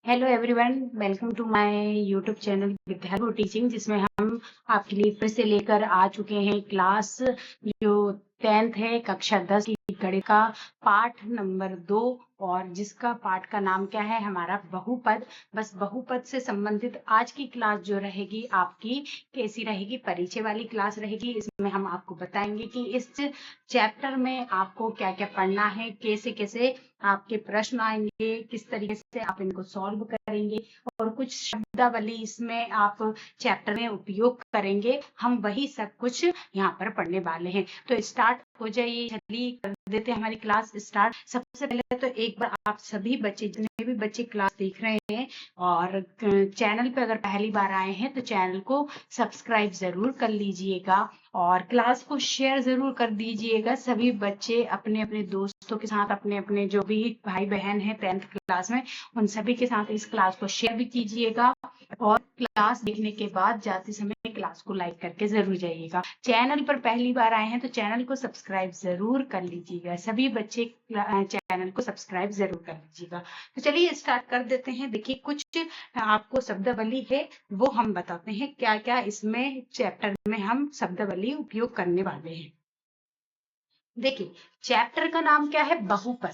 Hello everyone, welcome to my YouTube channel Vidya Guru teaching, जिसमें हम आपके लिए फिर से लेकर आ चुके हैं क्लास जो 10th है, कक्षा 10 की गणित का पाठ नंबर 2। और जिसका पाठ का नाम क्या है हमारा बहुपद। बस बहुपद से संबंधित आज की क्लास जो रहेगी आपकी कैसी रहेगी, परिचय वाली क्लास रहेगी। इसमें हम आपको बताएंगे कि इस चैप्टर में आपको क्या क्या पढ़ना है, कैसे कैसे आपके प्रश्न आएंगे, किस तरीके से आप इनको सॉल्व करेंगे और कुछ शब्दावली इसमें आप चैप्टर में उपयोग करेंगे। हम वही सब कुछ यहाँ पर पढ़ने वाले हैं। तो स्टार्ट हो जाइए, चलिए कर देते हैं हमारी क्लास स्टार्ट। सबसे पहले तो एक बार आप सभी बच्चे, जितने भी बच्चे क्लास देख रहे हैं और चैनल पे अगर पहली बार आए हैं तो चैनल को सब्सक्राइब जरूर कर लीजिएगा और क्लास को शेयर जरूर कर दीजिएगा। सभी बच्चे अपने अपने दोस्तों के साथ, अपने अपने जो भी भाई बहन हैं 10th क्लास में, उन सभी के साथ इस क्लास को शेयर भी कीजिएगा। और क्लास देखने के बाद जाते समय क्लास को लाइक करके जरूर जाइएगा। चैनल पर पहली बार आए हैं तो चैनल को सब्सक्राइब जरूर कर लीजिएगा। सभी बच्चे चैनल को सब्सक्राइब जरूर कर लीजिएगा। तो चलिए स्टार्ट कर देते हैं। देखिए, कुछ आपको शब्दावली है वो हम बताते हैं, क्या क्या इसमें चैप्टर में हम शब्दावली उपयोग करने वाले हैं। देखिए, चैप्टर का नाम क्या है, बहुपद।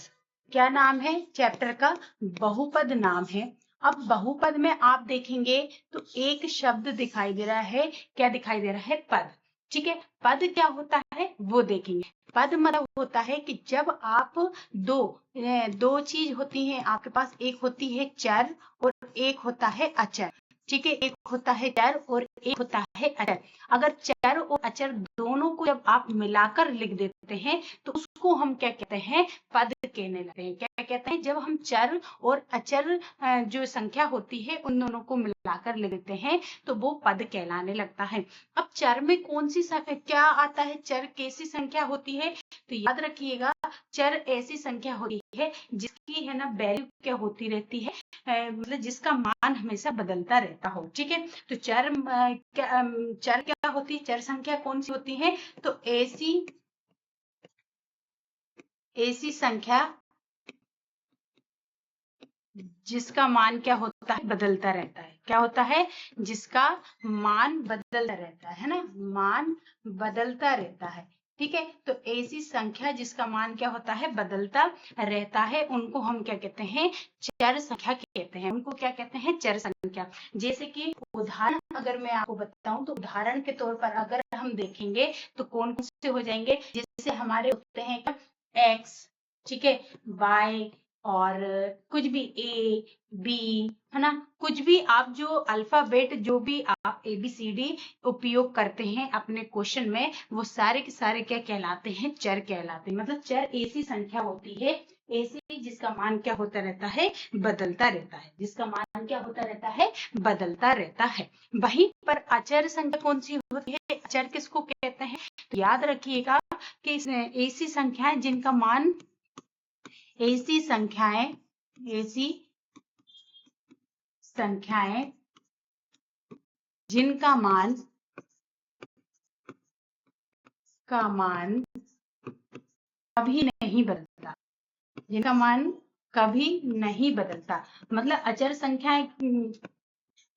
क्या नाम है चैप्टर का? बहुपद नाम है। अब बहुपद में आप देखेंगे तो एक शब्द दिखाई दे रहा है। क्या दिखाई दे रहा है? पद। ठीक है, पद क्या होता है वो देखेंगे। पद मतलब होता है कि जब आप दो चीज होती है आपके पास, एक होती है चर और एक होता है अचर। ठीक है, एक होता है चर और एक होता है अचर। अगर चर और अचर दोनों को जब आप मिलाकर लिख देते हैं तो उसको हम क्या कहते हैं? पद कहने लगते हैं। क्या कहते हैं? जब हम चर और अचर जो संख्या होती है उन दोनों को मिलाकर लिख देते हैं तो वो पद कहलाने लगता है। अब चर में कौन सी संख्या क्या आता है? चर कैसी संख्या होती है? तो याद रखिएगा, चर ऐसी संख्या होती है जिसकी है ना वैल्यू क्या होती रहती है, मतलब जिसका मान हमेशा बदलता रहता हो। ठीक है, तो चर क्या होती है? चर संख्या कौन सी होती है? तो ऐसी संख्या जिसका मान क्या होता है? बदलता रहता है। क्या होता है? जिसका मान बदलता रहता है ना, मान बदलता रहता है। ठीक है, तो ऐसी संख्या जिसका मान क्या होता है? बदलता रहता है, उनको हम क्या कहते हैं? चर संख्या कहते हैं। उनको क्या कहते हैं? चर संख्या। जैसे कि उदाहरण अगर मैं आपको बताऊं तो उदाहरण के तौर पर अगर हम देखेंगे तो कौन कौन से हो जाएंगे? जैसे हमारे होते हैं एक्स, ठीक है, वाई, और कुछ भी ए बी, है ना, कुछ भी आप जो अल्फाबेट, जो भी आप ABCD उपयोग करते हैं अपने क्वेश्चन में, वो सारे के सारे क्या कहलाते हैं? चर कहलाते हैं। मतलब चर ऐसी संख्या होती है, ऐसी जिसका मान क्या होता रहता है? बदलता रहता है। जिसका मान क्या होता रहता है? बदलता रहता है। वहीं पर अचर संख्या कौन सी होती है? अचर किसको कहते हैं? तो याद रखिएगा कि ऐसी संख्याएं जिनका मान, ऐसी संख्याएं जिनका मान कभी नहीं बदलता, जिनका मान कभी नहीं बदलता। मतलब अचर संख्याएं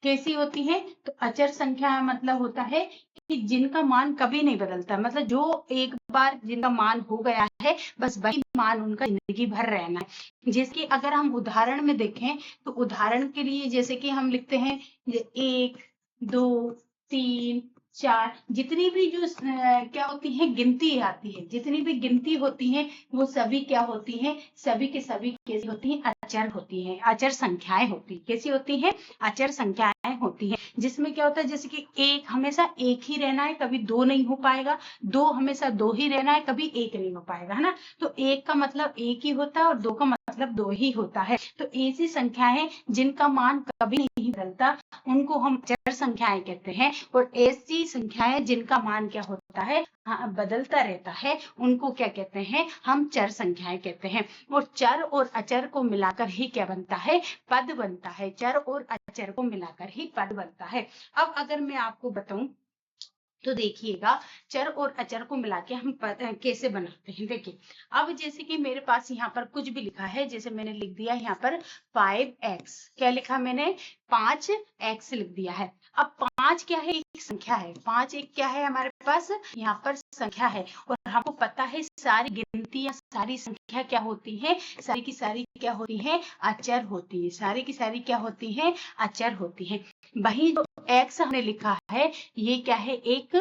कैसी होती है? तो अचर संख्या मतलब होता है कि जिनका मान कभी नहीं बदलता। मतलब जो एक बार जिनका मान हो गया है, बस वही मान उनका जिंदगी भर रहना है। जैसे कि अगर हम उदाहरण में देखें तो उदाहरण के लिए जैसे कि हम लिखते हैं 1 2 3 4, जितनी भी जो क्या होती है गिनती आती है, जितनी भी गिनती होती है वो सभी क्या होती है? सभी के सभी कैसी होती है? अचर होती है, अचर संख्याएं होती है। कैसी होती है? अचर संख्याएं होती हैं। जिसमें क्या होता है, जैसे कि एक हमेशा एक ही रहना है, कभी दो नहीं हो पाएगा। दो हमेशा दो ही रहना है, कभी एक नहीं हो पाएगा, है ना। तो एक का मतलब एक ही होता है और दो का मतलब दो ही होता है। तो ऐसी संख्याएं जिनका मान कभी नहीं बदलता उनको हम चर संख्याएं कहते हैं। और ऐसी संख्याएं जिनका मान क्या होता है? हाँ, बदलता रहता है, उनको क्या कहते हैं? हम चर संख्याएं कहते हैं। और चर और अचर को मिलाकर ही क्या बनता है? पद बनता है। चर और अचर को मिलाकर ही पद बनता है। अब अगर मैं आपको बताऊं तो देखिएगा चर और अचर को मिला के हम कैसे बनाते हैं। देखिए अब जैसे कि मेरे पास यहाँ पर कुछ भी लिखा है, जैसे मैंने लिख दिया यहाँ पर 5x, क्या लिखा मैंने 5x लिख दिया है। अब 5 क्या है, एक संख्या है, 5 एक क्या है हमारे पास यहाँ पर संख्या है, और हमको पता है सारी गिनती या सारी संख्या क्या होती है, सारी की सारी क्या होती है, अचर होती है, सारी की सारी क्या होती है, अचर होती है। वही जो x हमने लिखा है ये क्या है, एक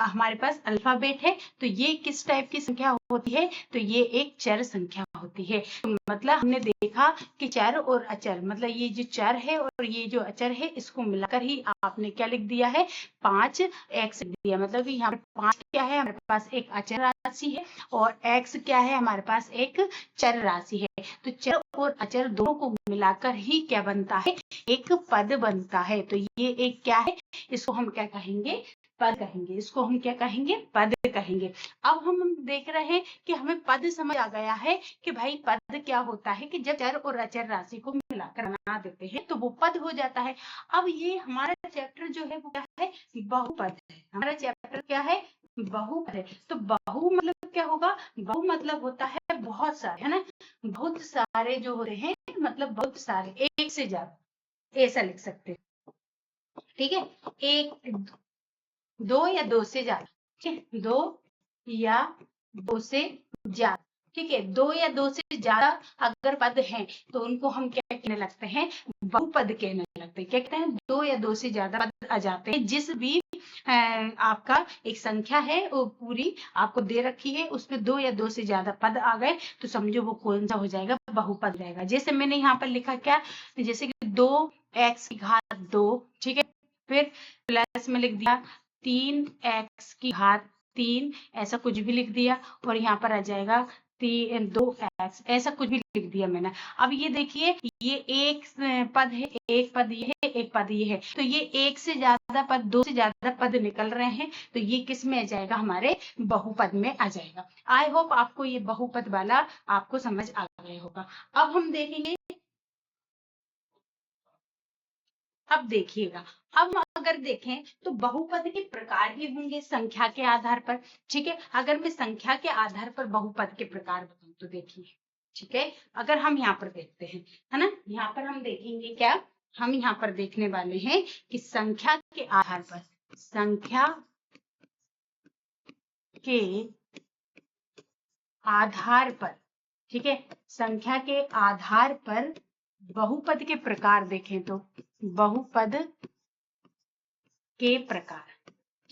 हमारे पास अल्फाबेट है, तो ये किस टाइप की संख्या होती है, तो ये एक चर संख्या होती है। तो मतलब हमने देखा कि चर और अचर, मतलब ये जो चर है और ये जो अचर है इसको मिलाकर ही आपने क्या लिख दिया है, 5x लिख दिया। मतलब कि यहाँ पर 5 क्या है, हमारे पास एक अचर राशि है और x क्या है, हमारे पास एक चर राशि है। तो चर और अचर दोनों को मिलाकर ही क्या बनता है, एक पद बनता है। तो ये एक क्या है, इसको हम क्या कहेंगे, पद कहेंगे। इसको हम क्या कहेंगे, पद कहेंगे। अब हम देख रहे हैं कि हमें पद समझ आ गया है कि भाई पद क्या होता है, कि जब चर और अचर राशि को मिलाकर बना देते हैं तो वो पद हो जाता है। अब ये हमारा चैप्टर जो है वो क्या है, बहुपद है। हमारा चैप्टर क्या है, बहुपद है। तो बहु मतलब क्या होगा, बहु मतलब होता है बहुत सारे, है ना, बहुत सारे जो होते हैं, मतलब बहुत सारे, एक से ज्यादा, ऐसा लिख सकते हैं। ठीक है, एक, दो या दो से ज्यादा, ठीक है, दो या दो से ज्यादा, ठीक है, दो या दो से ज्यादा अगर पद हैं तो उनको हम क्या कहने लगते हैं, बहुपद कहने लगते हैं। क्या कहते हैं, दो या दो से ज्यादा पद आ जाते हैं। जिस भी आपका एक संख्या है वो पूरी आपको दे रखी है, उसमें दो या दो से ज्यादा पद आ गए तो समझो वो कौन सा हो जाएगा, बहुपद रहेगा। जैसे मैंने यहाँ पर लिखा क्या, जैसे कि 2x की घात 2, ठीक है, फिर प्लस में लिख दिया 3x की घात 3, ऐसा कुछ भी लिख दिया, और यहाँ पर आ जाएगा 2x, ऐसा कुछ भी लिख दिया मैंने। अब ये देखिए ये एक पद है, एक पद ये है, एक पद ये है, तो ये एक से ज्यादा पद, दो से ज्यादा पद निकल रहे हैं, तो ये किस में आ जाएगा, हमारे बहुपद में आ जाएगा। आई होप आपको ये बहुपद वाला आपको समझ आ गया होगा। अब हम देखेंगे, अब देखिएगा, अब अगर देखें तो बहुपद के प्रकार भी होंगे संख्या के आधार पर। ठीक है, अगर मैं संख्या के आधार पर बहुपद के प्रकार बताऊं तो देखिए, ठीक है, अगर हम यहाँ पर देखते हैं, है ना, यहाँ पर हम देखेंगे क्या, हम यहाँ पर देखने वाले हैं कि संख्या के आधार पर, संख्या के आधार पर, ठीक है, संख्या के आधार पर बहुपद के प्रकार देखें तो बहुपद के प्रकार,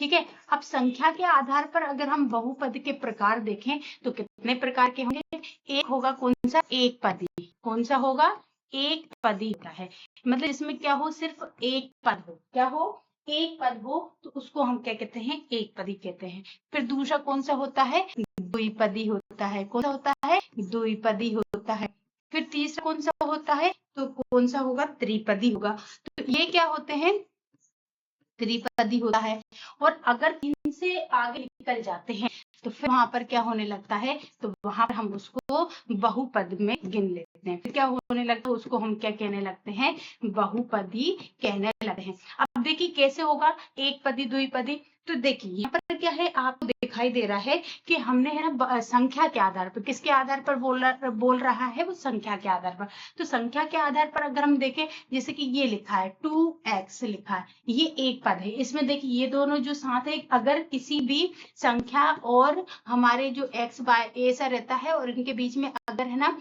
ठीक है। अब संख्या के आधार पर अगर हम बहुपद के प्रकार देखें तो कितने प्रकार के होंगे, एक होगा कौन सा, एक पदी, कौन सा होगा, एक पदी होता है, मतलब इसमें क्या हो, सिर्फ एक पद हो, क्या हो, एक पद हो, तो उसको हम क्या कहते हैं, एक पदी कहते हैं। फिर दूसरा कौन सा होता है, द्विपदी होता है, कौन सा होता है, द्विपदी होता है। फिर तीसरा कौन सा होता है, तो कौन सा होगा, त्रिपदी होगा। तो ये क्या होते हैं, त्रिपदी होता है। और अगर तीन से आगे निकल जाते हैं तो फिर वहां पर क्या होने लगता है, तो वहां पर हम उसको बहुपद में गिन लेते हैं। फिर क्या होने लगता है, उसको हम क्या कहने लगते हैं, बहुपदी कहने लगते हैं। अब देखिए कैसे होगा, एक पदी द्विपदी, तो देखिए यहाँ पर क्या है, आपको दिखाई दे रहा है कि हमने है ना संख्या के आधार पर, किसके आधार पर बोल रहा है, वो संख्या के आधार पर। तो संख्या के आधार पर अगर हम देखें, जैसे कि ये लिखा है 2x लिखा है, ये एक पद है, इसमें देखिए ये दोनों जो साथ है, अगर किसी भी संख्या और हमारे जो x y ऐसा रहता है और इनके बीच में अगर है ना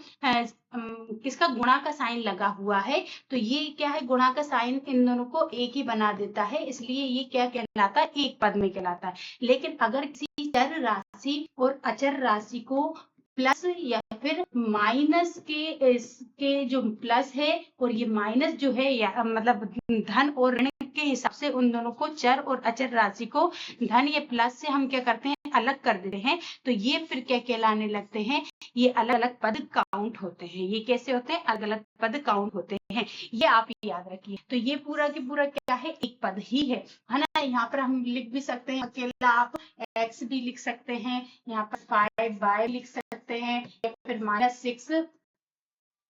किसका गुणा का साइन लगा हुआ है, तो ये क्या है, गुणा का साइन इन दोनों को एक ही बना देता है, इसलिए ये क्या कहलाता है, एक पद में कहलाता है। लेकिन अगर किसी चर राशि और अचर राशि को प्लस या फिर माइनस के जो प्लस है और ये माइनस जो है, या मतलब धन और ऋण के हिसाब से उन दोनों को, चर और अचर राशि को धन या प्लस से हम क्या करते हैं, अलग कर देते हैं, तो ये फिर क्या कहलाने लगते हैं, ये अलग अलग पद काउंट होते हैं। ये कैसे होते हैं, अलग अलग पद काउंट होते हैं, ये आप याद रखिए। तो ये पूरा की पूरा क्या है, एक पद ही है ना। यहाँ पर हम लिख भी सकते हैं अकेला, आप x भी लिख सकते हैं, यहाँ पर 5y लिख सकते हैं, या फिर -6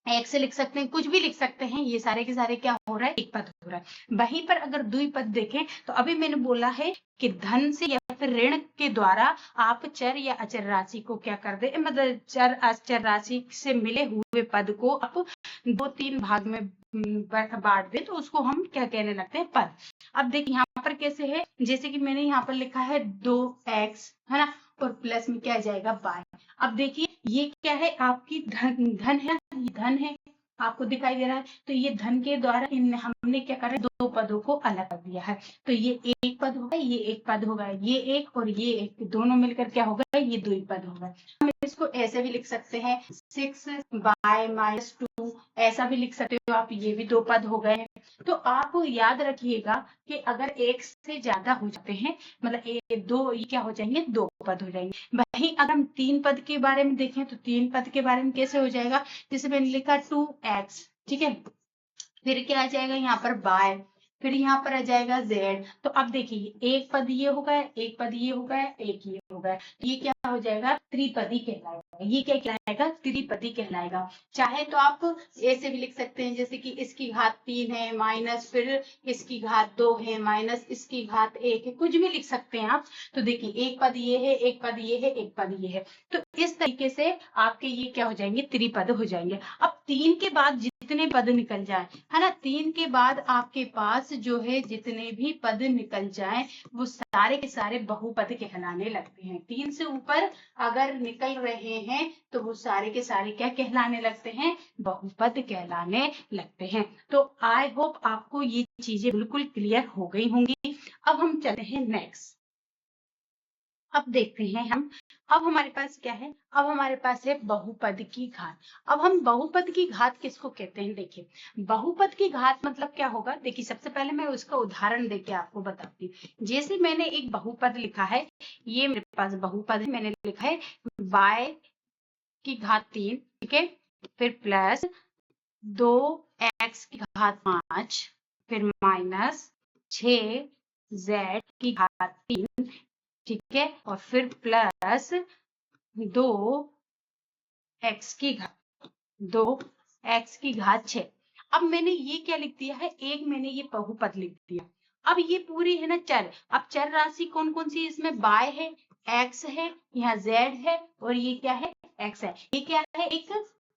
एक से लिख सकते हैं, कुछ भी लिख सकते हैं, ये सारे के सारे क्या हो रहा है, एक पद हो रहा है। वहीं पर अगर द्विपद देखें तो अभी मैंने बोला है कि धन से या फिर ऋण के द्वारा आप चर या अचर राशि को क्या कर दे, मतलब चर अचर राशि से मिले हुए पद को आप 2-3 भाग में बांट दे तो उसको हम क्या कहने लगते हैं, पद। अब देखिए यहाँ पर कैसे है, जैसे कि मैंने यहाँ पर लिखा है 2x, है ना, और प्लस में क्या आ जाएगा, y। अब देखिए ये क्या है, आपकी धन है, ये धन है, आपको दिखाई दे रहा है, तो ये धन के द्वारा हमने क्या करा, दो पदों को अलग कर दिया है। तो ये एक पद होगा, ये एक पद होगा, ये एक और ये एक, दोनों मिलकर क्या होगा, ये दो पद होगा। हम इसको ऐसे भी लिख सकते हैं 6y-2, ऐसा भी लिख सकते हो आप, ये भी दो पद हो गए हैं। तो आप याद रखिएगा कि अगर एक से ज्यादा हो जाते हैं, मतलब दो, ये क्या हो जाएंगे, दो पद हो जाएंगे। वहीं अगर हम तीन पद के बारे में देखें तो तीन पद के बारे में कैसे हो जाएगा, जैसे मैंने लिखा 2x, ठीक है, फिर क्या आ जाएगा यहाँ पर y, फिर यहाँ पर आ जाएगा z। तो अब देखिए एक पद ये हो गया, एक पद ये हो गया, एक ये हो गया, तो ये क्या हो जाएगा, त्रिपदी कहलाएगा। ये क्या कहलाएगा, त्रिपदी कहलाएगा। चाहे तो आप ऐसे भी लिख सकते हैं, जैसे कि इसकी घात 3 है माइनस फिर इसकी घात 2 है माइनस इसकी घात 1 है, कुछ भी लिख सकते हैं आप। तो देखिए एक पद ये है, एक पद ये है, एक पद ये है, तो इस तरीके से आपके ये क्या हो जाएंगे, त्रिपद हो जाएंगे। अब 3 के बाद जितने पद निकल जाए, है ना, 3 के बाद आपके पास जो है जितने भी पद निकल जाए वो सारे के सारे बहुपद कहलाने लगते हैं। 3 से ऊपर अगर निकल रहे हैं तो वो सारे के सारे क्या कहलाने लगते हैं, बहुपद कहलाने लगते हैं। तो आई होप आपको ये चीजें बिल्कुल क्लियर हो गई होंगी। अब हम चलते हैं नेक्स्ट। अब देखते हैं हम, अब हमारे पास क्या है, अब हमारे पास है बहुपद की घात। अब हम बहुपद की घात किसको कहते हैं, देखिए बहुपद की घात मतलब क्या होगा, देखिए सबसे पहले मैं उसका उदाहरण देके आपको बताती हूँ। जैसे मैंने एक बहुपद लिखा है, ये मेरे पास बहुपद है, मैंने लिखा है y की घात 3, ठीक है, फिर प्लस 2x की घात 5, फिर माइनस 6z की घात 3, ठीक है, और फिर प्लस 2x की घात 6। अब मैंने ये क्या लिख दिया है, एक मैंने ये बहुपद लिख दिया। अब ये पूरी है ना चर, अब चर राशि कौन कौन सी, इसमें y है, x है, यहाँ z है, और ये क्या है, x है। ये क्या है, एक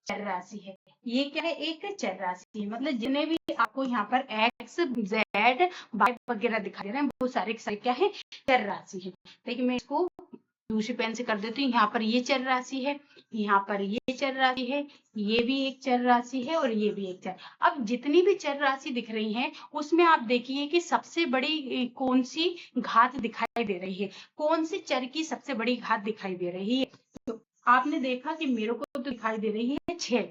चर राशि है, ये क्या है, एक चर राशि है। मतलब जितने भी आपको यहाँ पर x z y वगैरह दिखाई दे रहे हैं वो सारे के सारे क्या है, चर राशि है। लेकिन मैं इसको दूसरी पेन से कर देती हूँ। यहाँ पर ये चर राशि है, यहाँ पर ये चर राशि है, ये भी एक चर राशि है, और ये भी एक चर। अब जितनी भी चर राशि दिख रही हैं उसमें आप देखिए कि सबसे बड़ी कौन सी घात दिखाई दे रही है, कौन से चर की सबसे बड़ी घात दिखाई दे रही है। तो आपने देखा कि मेरे को तो दिखाई दे रही है 6,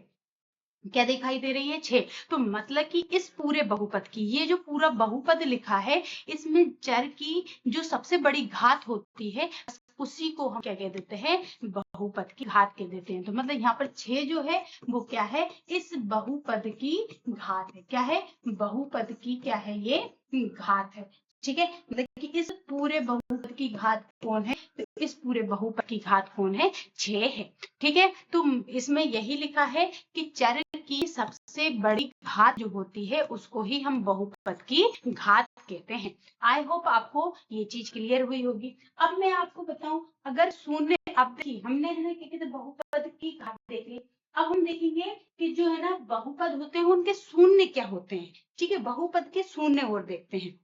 क्या दिखाई दे रही है, 6। तो मतलब कि इस पूरे बहुपद की, ये जो पूरा बहुपद लिखा है इसमें चर की जो सबसे बड़ी घात होती है उसी को हम क्या कह देते हैं, बहुपद की घात कह देते हैं। तो मतलब यहाँ पर 6 जो है वो क्या है, इस बहुपद की घात है। क्या है, बहुपद की क्या है, ये घात है, ठीक है। मतलब कि इस पूरे बहुपद की घात कौन है, तो इस पूरे बहुपद की घात कौन है, 6 है, ठीक है। तो इसमें यही लिखा है कि चर की सबसे बड़ी घात जो होती है उसको ही हम बहुपद की घात कहते हैं। आई होप आपको ये चीज क्लियर हुई होगी। अब मैं आपको बताऊं, अगर शून्य, अब देखिए हमने है क्या कहते बहुपद की घात देख ली, अब हम देखेंगे कि जो है ना बहुपद होते हैं उनके शून्य क्या होते हैं, ठीक है, बहुपद के शून्य और देखते हैं।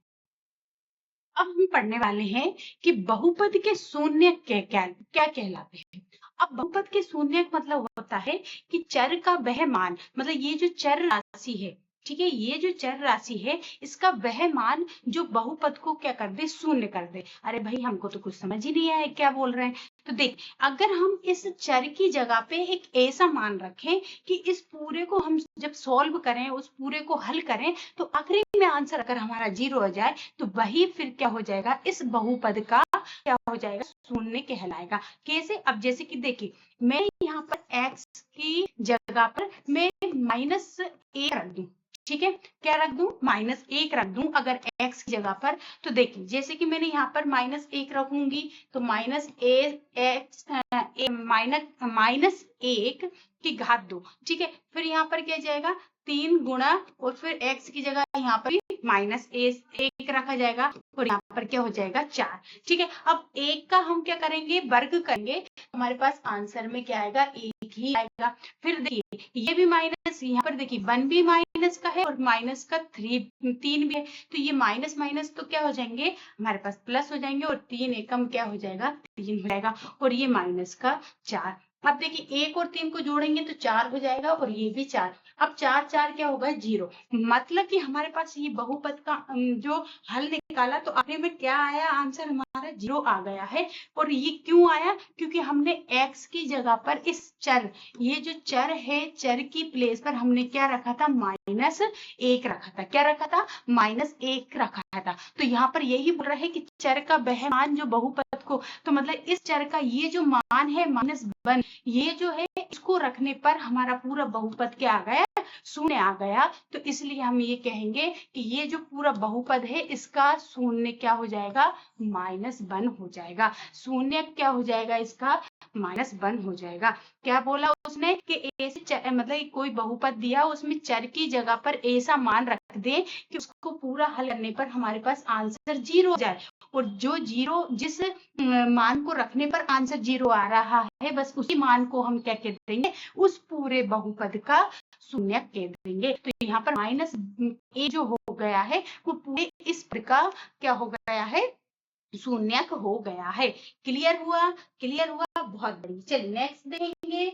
अब हम पढ़ने वाले हैं कि बहुपद के शून्य क्या क्या कहलाते हैं। अब बहुपद के शून्य मतलब होता है कि चर का वह मान, मतलब ये जो चर राशि है, ठीक है, ये जो चर राशि है इसका वह मान जो बहुपद को क्या कर दे, शून्य कर दे। अरे भाई हमको तो कुछ समझ ही नहीं आया क्या बोल रहे हैं। तो देख, अगर हम इस चर की जगह पे एक ऐसा मान रखें कि इस पूरे को हम जब सॉल्व करें, उस पूरे को हल करें, तो आखिरी में आंसर अगर हमारा 0 हो जाए तो वही फिर क्या हो जाएगा, इस बहुपद का क्या हो जाएगा, शून्य कहलाएगा। कैसे, अब जैसे कि देखिए मैं यहाँ पर x की जगह पर मैं -1 रख दूं, ठीक है, क्या रख दूं, -1 रख दूं अगर x की जगह पर। तो देखिए जैसे कि मैंने यहाँ पर -1 रखूंगी तो -1 की घात 2, ठीक है। फिर यहाँ पर क्या जाएगा 3 गुणा और फिर x की जगह यहाँ पर -1 रखा जाएगा और यहाँ पर क्या हो जाएगा 4, ठीक है। अब 1 का हम क्या करेंगे, वर्ग करेंगे, हमारे पास आंसर में क्या आएगा, 1 ही आएगा। फिर देखिए ये भी माइनस, यहाँ पर देखिए 1 भी माइनस का है और माइनस का 3 भी है, तो ये माइनस माइनस तो क्या हो जाएंगे, हमारे पास प्लस हो जाएंगे और 3 एकम क्या हो जाएगा, 3 हो जाएगा और ये माइनस का 4। अब देखिए 1 और 3 को जोड़ेंगे तो 4 हो जाएगा और ये भी 4। अब 4 4 क्या होगा 0, मतलब कि हमारे पास ये बहुपद का जो हल निकाला तो आखिर में क्या आया, आंसर हमारा 0 आ गया है। और ये क्यों आया, क्योंकि हमने x की जगह पर इस चर, ये जो चर है, चर की प्लेस पर हमने क्या रखा था, -1 रखा था। क्या रखा था, -1 रखा था। तो यहाँ पर यही बोल रहा है कि चर का वह मान जो बहुपद को, तो मतलब इस चर का ये जो मान है -1, ये जो है इसको रखने पर हमारा पूरा बहुपद क्या आ गया, 0 आ गया। तो इसलिए हम ये कहेंगे कि ये जो पूरा बहुपद है इसका 0 क्या हो जाएगा, -1 हो जाएगा। 0 क्या हो जाएगा, इसका -1 हो जाएगा। क्या बोला उसने कि ऐसे मतलब कोई बहुपद दिया उसमें चर की जगह पर ऐसा मान रख दे कि उसको पूरा हल करने पर हमारे पास आंसर 0 हो जाए, और जो 0 जिस मान को रखने पर आंसर 0 आ रहा है, बस उसी मान को हम क्या कह देंगे, उस पूरे बहुपद का 0 कह देंगे। तो यहाँ पर -a जो हो गया है वो पूरे इस पद का क्या हो गया है, 0 हो गया है। क्लियर हुआ, क्लियर हुआ, बहुत बढ़िया। चलिए नेक्स्ट देखेंगे।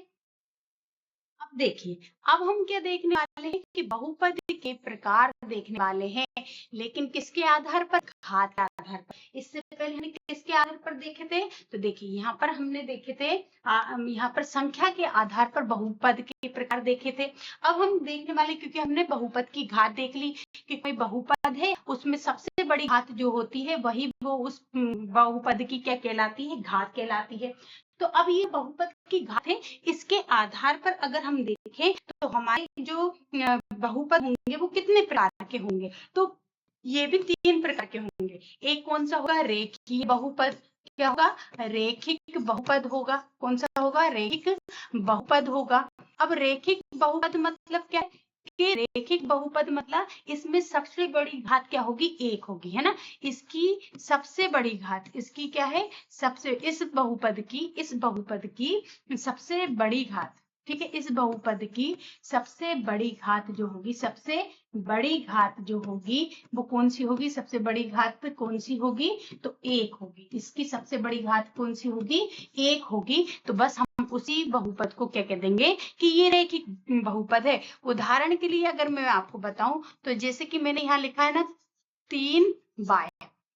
अब देखिए, अब हम क्या देखने वाले हैं कि बहुपद के प्रकार देखने वाले हैं, लेकिन किसके आधार पर, घात के आधार पर। इससे पहले हमने किसके आधार पर देखे थे, तो देखिए यहाँ पर हमने देखे थे यहाँ पर संख्या के आधार पर बहुपद के प्रकार देखे थे। अब हम देखने वाले, क्योंकि हमने बहुपद की घात देख ली कि कोई बहुपद है उसमें सबसे बड़ी घात जो होती है वही वो उस बहुपद की क्या कहलाती है, घात कहलाती है। तो अब ये बहुपद की घात है, इसके आधार पर अगर हम देखें तो हमारे जो बहुपद होंगे वो कितने प्रकार के होंगे, तो ये भी 3 प्रकार के होंगे। एक कौन सा होगा, रेखीय बहुपद। क्या होगा, रेखिक बहुपद होगा। कौन सा होगा, रेखिक बहुपद होगा। अब रेखिक बहुपद मतलब क्या है, कि रेखिक बहुपद मतलब इसमें सबसे बड़ी घात क्या होगी, 1 होगी, है ना। इसकी सबसे बड़ी घात, इसकी क्या है, सबसे, इस बहुपद की सबसे बड़ी घात, ठीक है, इस बहुपद की सबसे बड़ी घात जो होगी, सबसे बड़ी घात जो होगी वो कौन सी होगी, सबसे बड़ी घात कौन सी होगी, तो 1 होगी। इसकी सबसे बड़ी घात कौन सी होगी, 1 होगी। तो बस हम उसी बहुपद को क्या कह देंगे कि ये रेखिक बहुपद है। उदाहरण के लिए अगर मैं आपको बताऊं तो जैसे कि मैंने यहाँ लिखा है ना 3 बाय,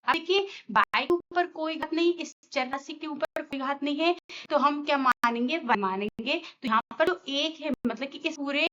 देखिए बाय के ऊपर कोई घात नहीं, इस चर राशि के ऊपर कोई घात नहीं है, तो हम क्या मानेंगे, 1 मानेंगे। तो यहाँ पर जो 1 है मतलब कि इस पूरे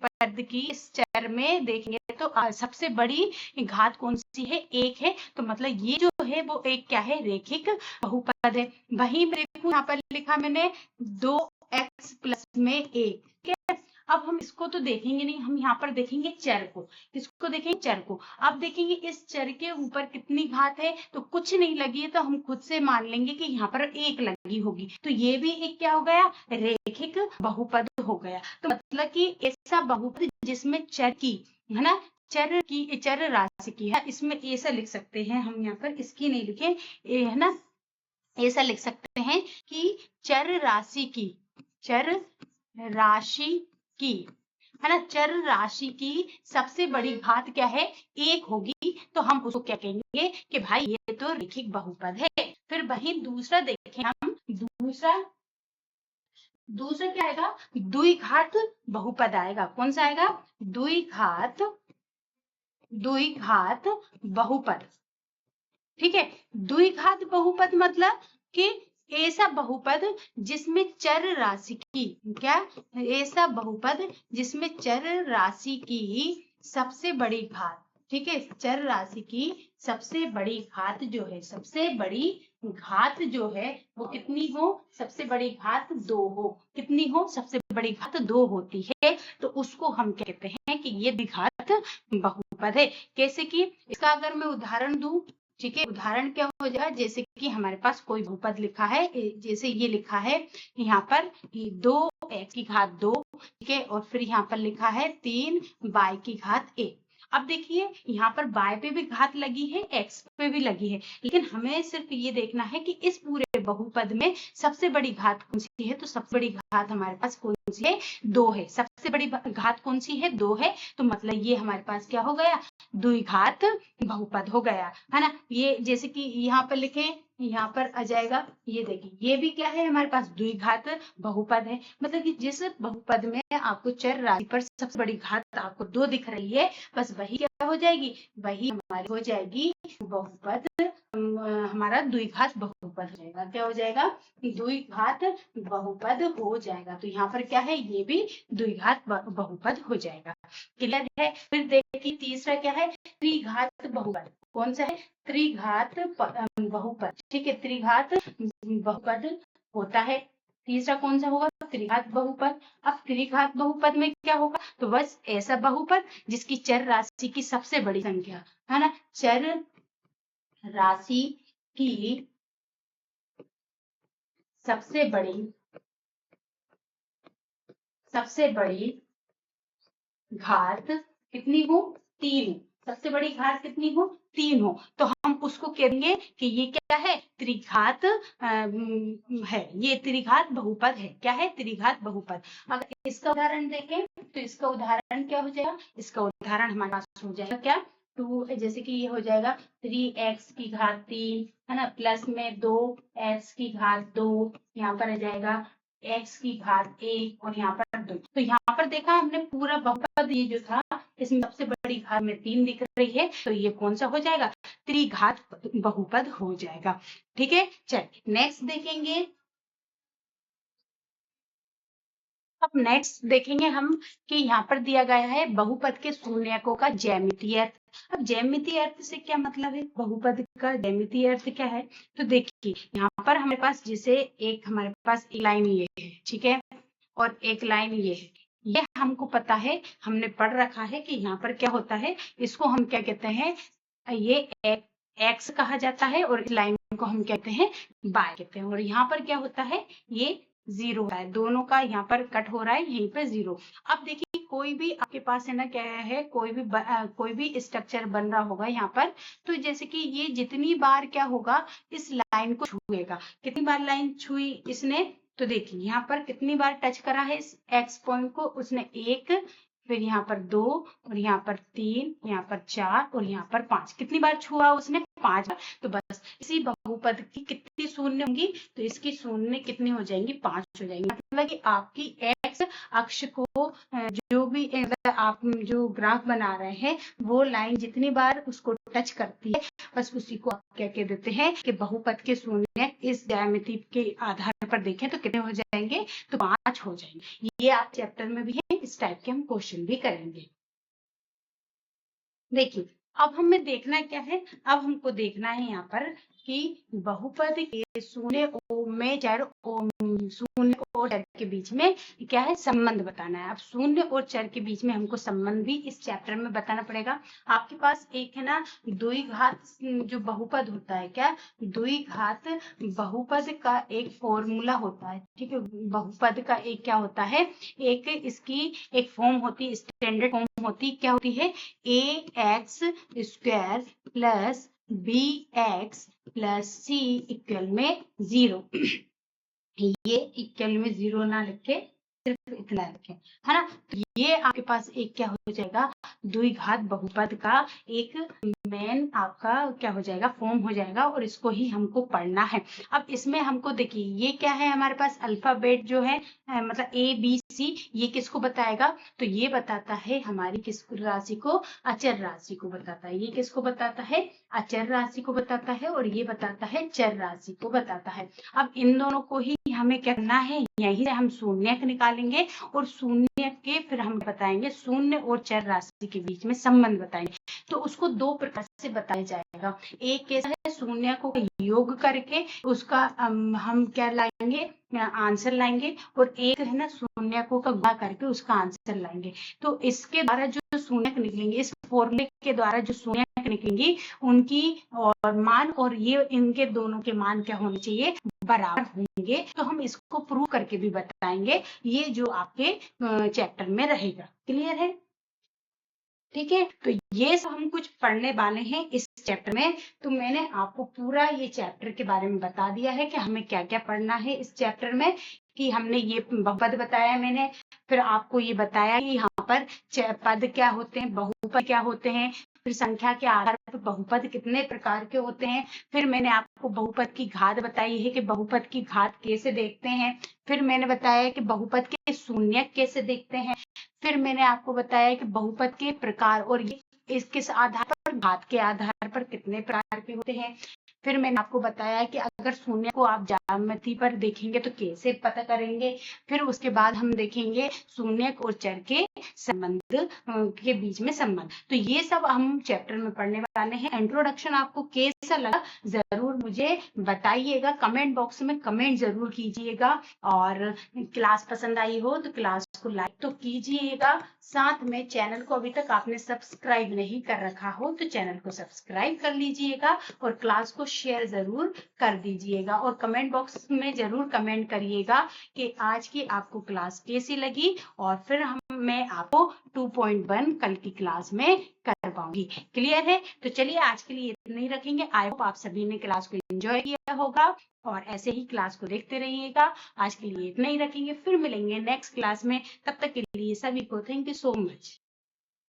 पद की इस चर में देखेंगे तो सबसे बड़ी घात कौन सी है, 1 है। तो मतलब ये जो है वो एक क्या है, रेखिक बहुपद है। वहीं देखो यहाँ पर लिखा मैंने 2x प्लस में 1, ठीक है। अब हम इसको तो देखेंगे नहीं, हम यहाँ पर देखेंगे चर को, इसको देखेंगे चर को। अब देखेंगे इस चर के ऊपर कितनी घात है, तो कुछ नहीं लगी है, तो हम खुद से मान लेंगे कि यहाँ पर 1 लगी होगी। तो ये भी एक क्या हो गया, रेखिक बहुपद हो गया। तो मतलब कि ऐसा बहुपद जिसमें चर की, है ना, चर राशि की है, इसमें ऐसा लिख सकते हैं हम, यहाँ पर इसकी नहीं लिखे, है ना, ऐसा लिख सकते हैं कि चर राशि की, है ना, चर राशि की सबसे बड़ी घात क्या है, 1 होगी। तो हम उसको क्या कहेंगे कि भाई ये तो रेखिक बहुपद है। फिर वही दूसरा देखें हम, दूसरा क्या आएगा, द्विघात बहुपद आएगा। कौन सा आएगा, द्विघात बहुपद, ठीक है। द्विघात बहुपद मतलब कि ऐसा बहुपद जिसमें चर राशि की, क्या, ऐसा बहुपद जिसमें चर राशि की सबसे बड़ी घात, ठीक है, चर राशि की सबसे बड़ी घात जो है, सबसे बड़ी घात जो है वो कितनी हो, सबसे बड़ी घात 2 हो। कितनी हो, सबसे बड़ी घात 2 होती है, तो उसको हम कहते हैं कि ये द्विघात बहुपद है। कैसे कि इसका अगर मैं उदाहरण दूं, ठीक है, उदाहरण क्या हो जाएगा, जैसे कि हमारे पास कोई बहुपद लिखा है, जैसे ये लिखा है यहाँ पर 2x की घात 2, ठीक है, और फिर यहाँ पर लिखा है 3y की घात 1। अब देखिए यहाँ पर y पे भी घात लगी है, x पे भी लगी है, लेकिन हमें सिर्फ ये देखना है कि इस पूरे बहुपद में सबसे बड़ी घात कौन सी है। तो सबसे बड़ी घात हमारे पास कौन सी है, 2 है। सबसे बड़ी घात कौन सी है, 2 है। तो मतलब ये हमारे पास क्या हो गया, द्विघात बहुपद हो गया, है ना। ये जैसे कि यहाँ पर लिखे, यहाँ पर आ जाएगा, ये देखिए ये भी क्या है, हमारे पास द्विघात बहुपद है। मतलब कि जिस बहुपद में आपको चर राशि पर सबसे बड़ी घात आपको 2 दिख रही है, बस वही क्या हो जाएगी, वही हमारी हो जाएगी बहुपद, हमारा द्विघात बहुपद हो जाएगा। क्या हो जाएगा, द्विघात बहुपद हो जाएगा। तो यहाँ पर क्या है, ये भी द्विघात बहुपद हो जाएगा। क्लियर है। फिर देखिए तीसरा क्या है, त्रिघात बहुपद। कौन सा है, त्रिघात बहुपद, ठीक है, त्रिघात बहुपद होता है। तीसरा कौन सा होगा, त्रिघात बहुपद। अब त्रिघात बहुपद में क्या होगा, तो बस ऐसा बहुपद जिसकी चर राशि की सबसे बड़ी संख्या, है ना, चर राशि की सबसे बड़ी घात कितनी हो, 3। सबसे बड़ी घात कितनी हो, 3 हो। तो हम उसको कहेंगे कि ये क्या है, त्रिघात है, ये त्रिघात बहुपद है। क्या है, त्रिघात बहुपद। अगर इसका उदाहरण देखें तो इसका उदाहरण क्या हो जाएगा, इसका उदाहरण हमारे पास हो जाएगा क्या, 2, जैसे कि ये हो जाएगा 3x की घात 3, है ना, प्लस में 2x की घात 2, यहाँ पर आ जाएगा x की घात 1 और यहाँ पर 2। तो यहाँ पर देखा हमने पूरा बहुपद, ये जो था इसमें सबसे बड़ी घात में 3 दिख रही है, तो ये कौन सा हो जाएगा, त्रिघात बहुपद हो जाएगा। ठीक है, चलिए नेक्स्ट देखेंगे। अब नेक्स्ट देखेंगे हम कि यहाँ पर दिया गया है बहुपद के शून्यकों का ज्यामितीय अर्थ। अब ज्यामितीय अर्थ से क्या मतलब है, बहुपद का ज्यामितीय अर्थ क्या है। तो देखिए यहाँ पर हमारे पास जैसे एक हमारे पास एक लाइन ये है, ठीक है, और एक लाइन ये है। ये हमको पता है, हमने पढ़ रखा है कि यहाँ पर क्या होता है, इसको हम क्या कहते हैं, ये एक्स कहा जाता है और इस लाइन को हम कहते हैं बाय कहते हैं। और यहाँ पर क्या होता है, ये 0 है, दोनों का यहाँ पर कट हो रहा है, यहीं पे 0। अब देखिए कोई भी आपके पास है ना, क्या है, कोई भी स्ट्रक्चर बन रहा होगा यहाँ पर, तो जैसे कि ये जितनी बार क्या होगा, इस लाइन को छुएगा। कितनी बार लाइन छुई इसने, तो देखिए यहाँ पर कितनी बार टच करा है इस एक्स पॉइंट को, उसने 1, फिर यहाँ पर 2 और यहाँ पर 3, यहाँ पर 4 और यहाँ पर 5। कितनी बार छुआ उसने, 5 बार। तो बस इसी बहुपद की कितनी शून्य होंगी, तो इसकी शून्य कितनी हो जाएंगी, 5 हो जाएंगी। मतलब कि आपकी एक्स अक्ष को जो भी आप जो ग्राफ बना रहे हैं, वो लाइन जितनी बार उसको टच करती है, बस उसी को आप क्या कह देते हैं कि बहुपद के शून्य इस ज्यामिति के आधार पर देखें तो कितने हो जाएंगे, तो 5 हो जाएंगे। ये आप चैप्टर में भी है, इस टाइप के हम क्वेश्चन भी करेंगे। देखिए अब हमें देखना क्या है, अब हमको देखना है यहाँ पर कि बहुपद के शून्य में चर शून्य और चर के बीच में क्या है, संबंध बताना है। अब शून्य और चर के बीच में हमको संबंध भी इस चैप्टर में बताना पड़ेगा। आपके पास एक है ना द्विघात जो बहुपद होता है, क्या द्विघात बहुपद का एक फॉर्मूला होता है, ठीक है। बहुपद का एक क्या होता है, एक इसकी एक फॉर्म होती है, स्टैंडर्ड फॉर्म होती, क्या होती है, ax square plus bx plus c equal में 0। ये इक्वल में 0 ना लिखे, सिर्फ इतना लिखे, है ना। तो ये आपके पास एक क्या हो जाएगा, द्विघात बहुपद का एक मेन आपका क्या हो जाएगा, फॉर्म हो जाएगा, और इसको ही हमको पढ़ना है। अब इसमें हमको देखिए ये क्या है, हमारे पास अल्फाबेट जो है, मतलब ए बी सी, ये किसको बताएगा, तो ये बताता है हमारी किस राशि को, अचर राशि को बताता है। ये किसको बताता है, अचर राशि को बताता है, और ये बताता है चर राशि को बताता है। अब इन दोनों को ही हमें क्या करना है, यहीं से हम शून्यक निकालेंगे और शून्य के फिर हम बताएंगे शून्य और चर राशि के बीच में संबंध बताएंगे। तो उसको दो प्रकार से बताया जाएगा। एक कैसा है, शून्य को योग करके उसका हम क्या लाएंगे, आंसर लाएंगे, और एक है ना शून्य को का गुणा करके उसका आंसर लाएंगे। तो इसके द्वारा जो शून्य निकलेंगे, इस फॉर्मूले के द्वारा जो शून्य निकलेंगी उनकी और मान और ये इनके दोनों के मान क्या होने चाहिए, बराबर होंगे। तो हम इसको प्रूव करके भी बताएंगे, ये जो आपके चैप्टर में रहेगा। क्लियर है? ठीक है, तो ये सब हम कुछ पढ़ने वाले हैं इस चैप्टर में। तो मैंने आपको पूरा ये चैप्टर के बारे में बता दिया है कि हमें क्या क्या पढ़ना है इस चैप्टर में। कि हमने ये बहुपद बताया मैंने, फिर आपको ये बताया कि यहाँ पर पद क्या होते हैं, बहुपद क्या होते हैं, फिर संख्या के आधार पर बहुपद कितने प्रकार के होते हैं। फिर मैंने आपको बहुपद की घात बताई है कि बहुपद की घात कैसे देखते हैं। फिर मैंने बताया कि बहुपद के शून्यक कैसे देखते हैं। फिर मैंने आपको बताया कि बहुपद के प्रकार और ये किस आधार पर, घात के आधार पर कितने प्रकार के होते हैं। फिर मैंने आपको बताया कि अगर शून्य को आप ज्यामिति पर देखेंगे तो कैसे पता करेंगे। फिर उसके बाद हम देखेंगे शून्य और चर के संबंध के बीच में संबंध। तो ये सब हम चैप्टर में पढ़ने वाले हैं। इंट्रोडक्शन आपको कैसा लगा जरूर मुझे बताइएगा, कमेंट बॉक्स में कमेंट जरूर कीजिएगा। और क्लास पसंद आई हो तो क्लास को लाइक तो कीजिएगा। साथ में चैनल को अभी तक आपने सब्सक्राइब नहीं कर रखा हो तो चैनल को सब्सक्राइब कर लीजिएगा और क्लास को शेयर जरूर कर दीजिएगा। और कमेंट बॉक्स में जरूर कमेंट करिएगा कि आज की आपको क्लास कैसी लगी। और फिर मैं आपको 2.1 कल की क्लास में करवाऊंगी। क्लियर है? तो चलिए आज के लिए इतना ही रखेंगे। आई होप आप सभी ने क्लास को एंजॉय किया होगा और ऐसे ही क्लास को देखते रहिएगा। आज के लिए इतना ही रखेंगे, फिर मिलेंगे नेक्स्ट क्लास में। तब तक के लिए सभी को थैंक यू सो मच।